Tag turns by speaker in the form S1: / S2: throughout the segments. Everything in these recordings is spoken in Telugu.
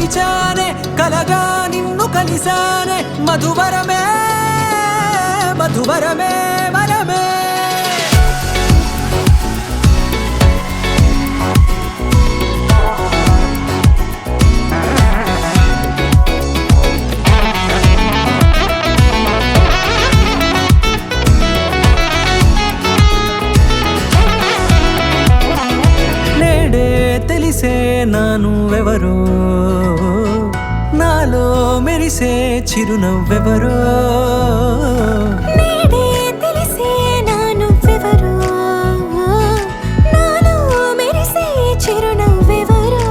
S1: మరిచానే కలగా నిన్ను కలిసానే మధువరమే మధువరమే వరమే తెలిసే నానువెవరో నాలో మెరిసే చిరునవ్వెవరో
S2: నేడే తెలిసే నానువెవరో నాలో మెరిసే చిరునవ్వెవరో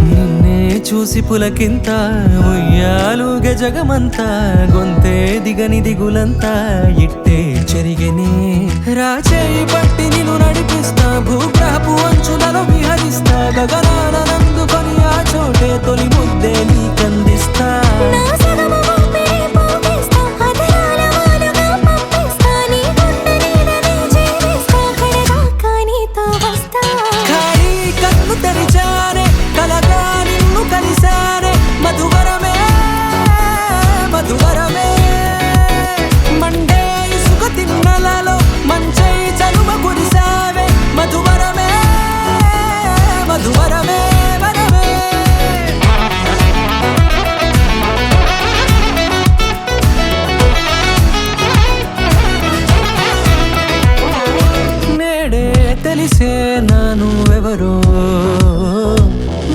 S1: నిన్నే చూసి పులకింత ఉయ్యాలుగే జగమంతా గొంతే దిగని దిగులంతా ఇట్టే చెరిగెనే రాచేయి పట్టి నిన్ను నడిపిస్తా భూగ్రహపు అంచులలో విహరిస్తా గగనాన నందుకొని ఆ చోటే తొలి ముద్దే నీకందిస్తా
S2: నా సగము ఊపిరి పోగేస్తా అధరాల వాలుగా పంపిస్తా నీ గుండె నీడనే చేరిస్తా కడదాకా నీతో వస్తా
S1: ఖాళీ కన్ను తెరిచానే కలగా నిన్ను కలిసానే మధువరమే మధువరమే మండే ఇసుక తిన్నలలో మంచై చలువ కురిసావే మధువరమే మధువరమే వరమే నేడే తెలిసే నానువెవరో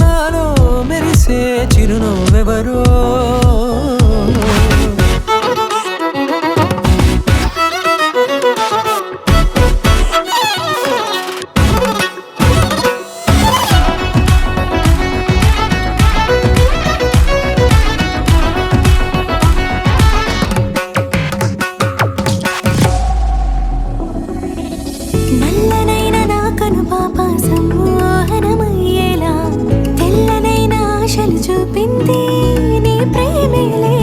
S1: నాలో మెరిసే చిరునవ్వెవరో
S2: నల్లనైన నా కనుపాప సమ్మోహనమయ్యేలా తెల్లనైన ఆశలు చూపింది నీ ప్రేమేలే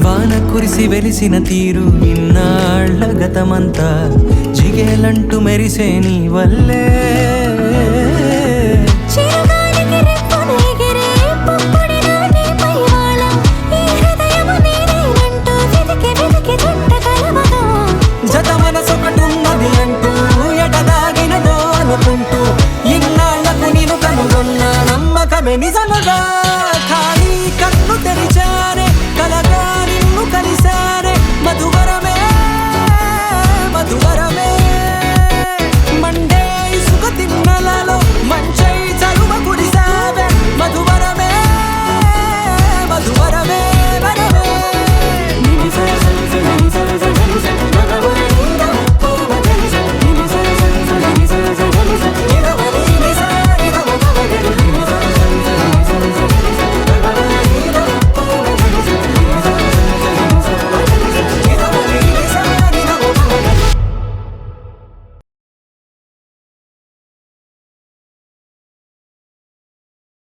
S1: వాన కురిసి వెలిసిన తీరు ఇన్నాళ్ల గతమంతా జిగేలంటూ మెరిసే నీ వల్లే